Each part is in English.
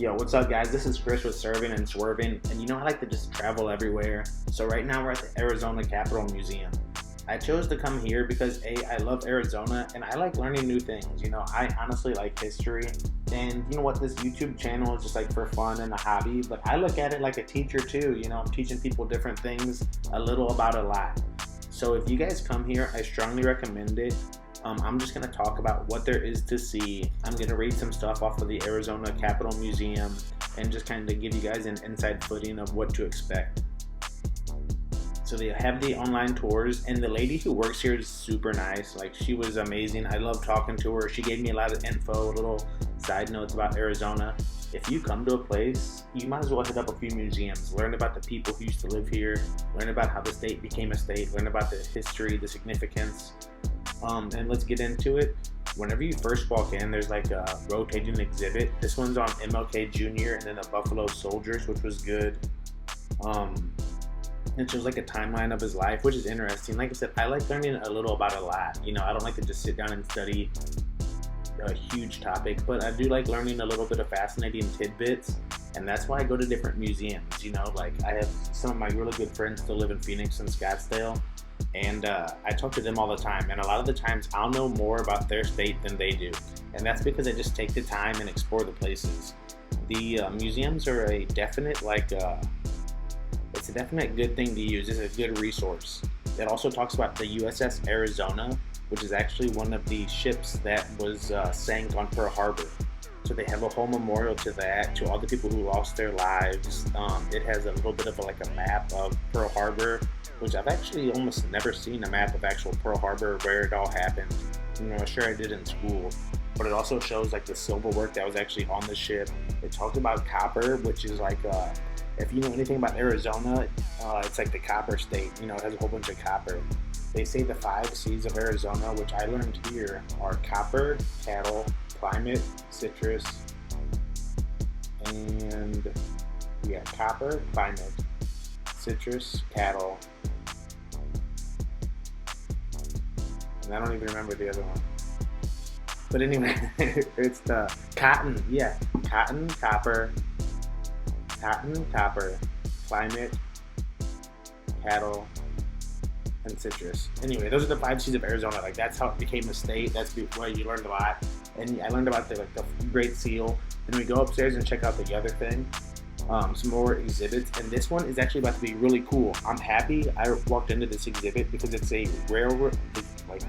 Yo, what's up, guys? This is Chris with Serving and Swerving, and you know I like to just travel everywhere. So right now we're at the Arizona Capitol Museum. I chose to come here because I love Arizona and I like learning new things. You know, I honestly like history, and you know what, this YouTube channel is just like for fun and a hobby, but I look at it like a teacher too. You know, I'm teaching people different things, a little about a lot. So if you guys come here, I strongly recommend it. I'm just going to talk about what there is to see. I'm going to read some stuff off of the Arizona Capitol Museum and just kind of give you guys an inside footing of what to expect. So they have the online tours, and the lady who works here is super nice. Like, she was amazing. I love talking to her. She gave me a lot of info, little side notes about Arizona. If you come to a place, you might as well hit up a few museums. Learn about the people who used to live here. Learn about how the state became a state. Learn about the history, the significance. And let's get into it. Whenever you first walk in, there's like a rotating exhibit. This one's on MLK Jr. and then the Buffalo Soldiers, which was good. It shows like a timeline of his life, which is interesting. Like I said, I like learning a little about a lot. You know, I don't like to just sit down and study a huge topic, but I do like learning a little bit of fascinating tidbits, and that's why I go to different museums. You know, like I have some of my really good friends still live in Phoenix and Scottsdale, and I talk to them all the time, and a lot of the times I'll know more about their state than they do, and that's because I just take the time and explore the places. The museums are a definite it's a definite good thing to use. It's a good resource. It also talks about the USS Arizona, which is actually one of the ships that was sank on Pearl Harbor. So they have a whole memorial to that, to all the people who lost their lives. It has a little bit of like a map of Pearl Harbor, which I've actually almost never seen a map of actual Pearl Harbor, where it all happened. You know, sure I did in school, but it also shows like the silverwork that was actually on the ship. It talks about copper, which is like if you know anything about Arizona, it's like the copper state. You know, it has a whole bunch of copper. They say the 5 C's of Arizona, which I learned here, are copper, cattle, climate, citrus, and copper, climate, citrus, cattle, and I don't even remember the other one. But anyway, it's the cotton, copper, climate, cattle, and citrus. Anyway, those are the 5 C's of Arizona. Like, that's how it became a state. That's where you learned a lot. And I learned about the Great Seal. Then we go upstairs and check out the other thing. Some more exhibits, and this one is actually about to be really cool. I'm happy I walked into this exhibit because it's a railroad. Like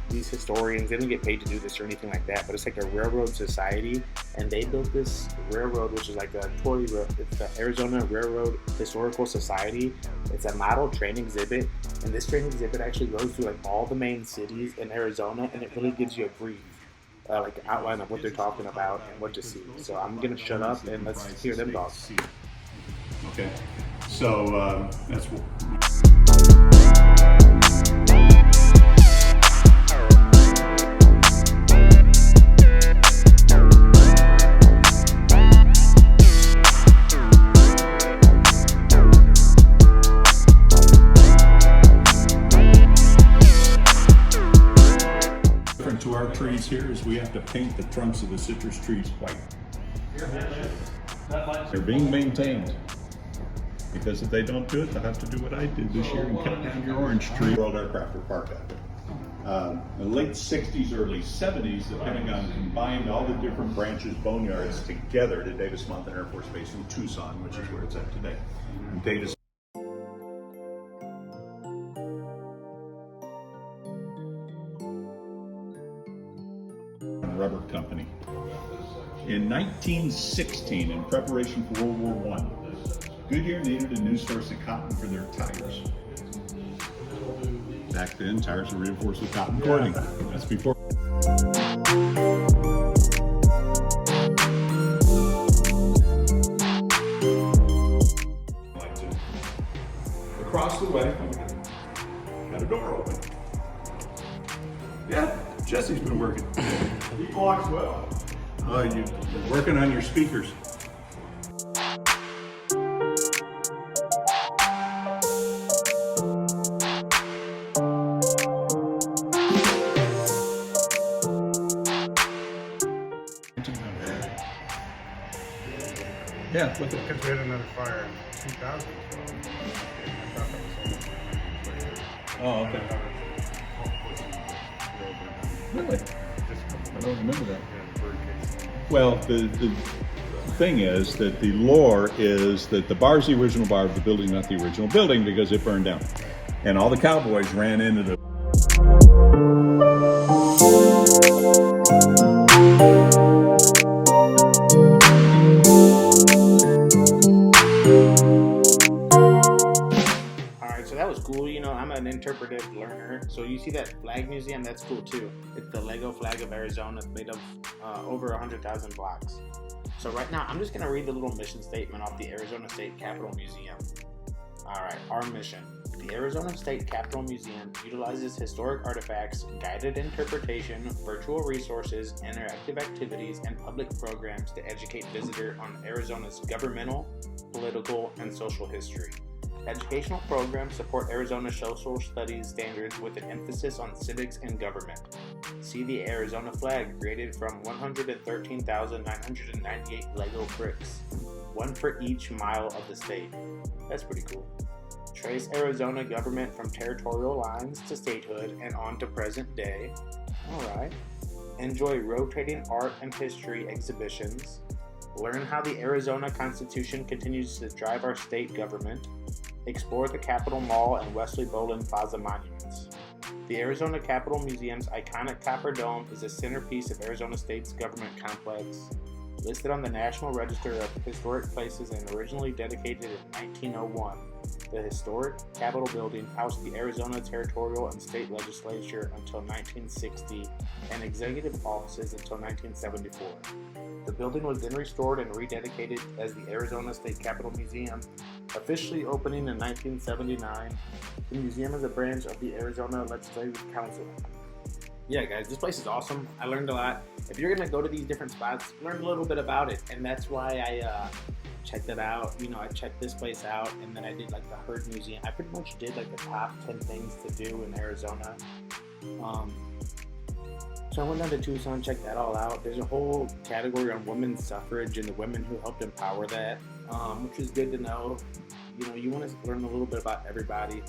these historians, they don't get paid to do this or anything like that, but it's like a railroad society, and they built this railroad, which is like a toy road. It's the Arizona Railroad Historical Society. It's a model train exhibit, and this train exhibit actually goes through like all the main cities in Arizona, and it really gives you a brief. Like an outline of what they're talking about and what to see. So I'm gonna shut up and let's hear them talk. Okay, so that's what. To our trees here is we have to paint the trunks of the citrus trees white. They're being maintained, because if they don't do it, they'll have to do what I did this year and cut down your orange tree. World Aircraft Park out there. In the late 60s, early 70s, the Pentagon combined all the different branches boneyards together to Davis-Monthan Air Force Base in Tucson, which is where it's at today. And Davis Rubber Company. In 1916, in preparation for World War I, Goodyear needed a new source of cotton for their tires. Back then, tires were reinforced with cotton cording. That's before. Across the way, got a door open. Yeah, Jesse's been working. He walks well. You're working on your speakers. Yeah. Because we had another fire in 2000. So I thought that was Oh, okay. Really? I don't remember that. Well, the thing is that the lore is that the bar's the original bar of the building, not the original building, because it burned down. And all the cowboys ran into the cool. You know, I'm an interpretive learner, so you see that flag museum, that's cool too. It's the Lego flag of Arizona. It's made of over 100,000 blocks. So right now, I'm just gonna read the little mission statement off the Arizona State Capitol Museum. All right, our mission. The Arizona State Capitol Museum utilizes historic artifacts, guided interpretation, virtual resources, interactive activities, and public programs to educate visitors on Arizona's governmental, political, and social history. Educational programs support Arizona's social studies standards with an emphasis on civics and government. See the Arizona flag, created from 113,998 Lego bricks, one for each mile of the state. That's pretty cool. Trace Arizona government from territorial lines to statehood and on to present day. Alright. Enjoy rotating art and history exhibitions. Learn how the Arizona Constitution continues to drive our state government. Explore the Capitol Mall and Wesley Bolin Plaza monuments. The Arizona Capitol Museum's iconic Copper Dome is a centerpiece of Arizona State's government complex. Listed on the National Register of Historic Places and originally dedicated in 1901, the historic Capitol building housed the Arizona Territorial and State Legislature until 1960 and executive offices until 1974. The building was then restored and rededicated as the Arizona State Capitol Museum, officially opening in 1979. The museum is a branch of the Arizona Legislative Council. Yeah, guys, this place is awesome. I learned a lot. If you're gonna go to these different spots, learn a little bit about it, and that's why I checked it out. You know, I checked this place out, and then I did like the Heard Museum. I pretty much did like the top 10 things to do in Arizona. So I went down to Tucson, checked that all out. There's a whole category on women's suffrage and the women who helped empower that, which is good to know. You know, you want to learn a little bit about everybody.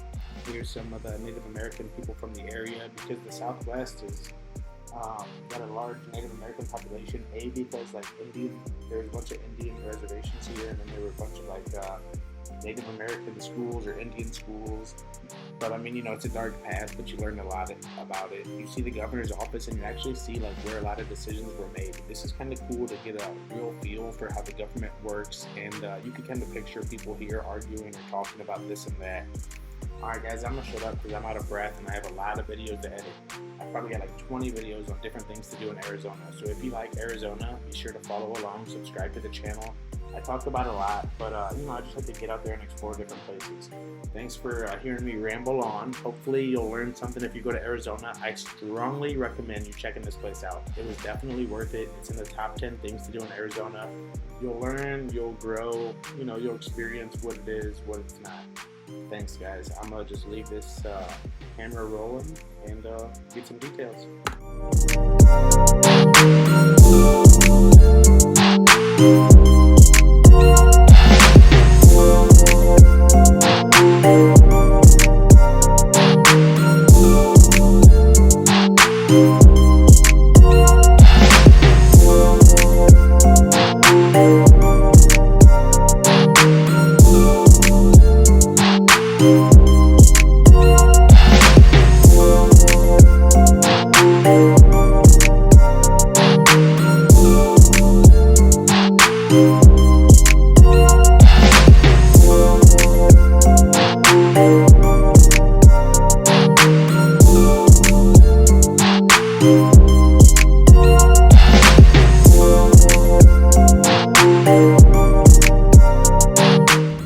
Here's some of the Native American people from the area, because the Southwest is got a large Native American population. Because like there's a bunch of Indian reservations here, and then there were a bunch of like Native American schools or Indian schools. But I mean, you know, it's a dark past, but you learn a lot about it. You see the governor's office, and you actually see like where a lot of decisions were made. This is kind of cool to get a real feel for how the government works, and you can kind of picture people here arguing or talking about this and that. Alright guys, I'm gonna shut up because I'm out of breath and I have a lot of videos to edit. I probably got like 20 videos on different things to do in Arizona. So if you like Arizona, be sure to follow along, subscribe to the channel. I talked about it a lot, but you know, I just like to get out there and explore different places. Thanks for hearing me ramble on. Hopefully you'll learn something if you go to Arizona. I strongly recommend you checking this place out. It was definitely worth it. It's in the top 10 things to do in Arizona. You'll learn, you'll grow, you know, you'll experience what it is, what it's not. Thanks guys. I'm gonna just leave this camera rolling and get some details.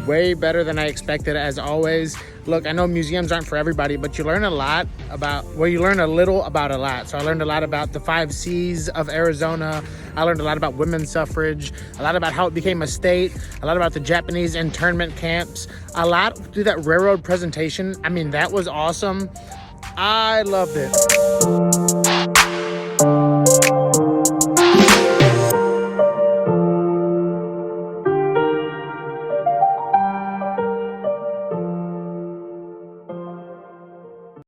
Way better than I expected, as always. Look, I know museums aren't for everybody, but you learn a lot about, well, you learn a little about a lot. So I learned a lot about the 5 C's of Arizona. I learned a lot about women's suffrage, a lot about how it became a state, a lot about the Japanese internment camps, a lot through that railroad presentation. I mean, that was awesome. I loved it.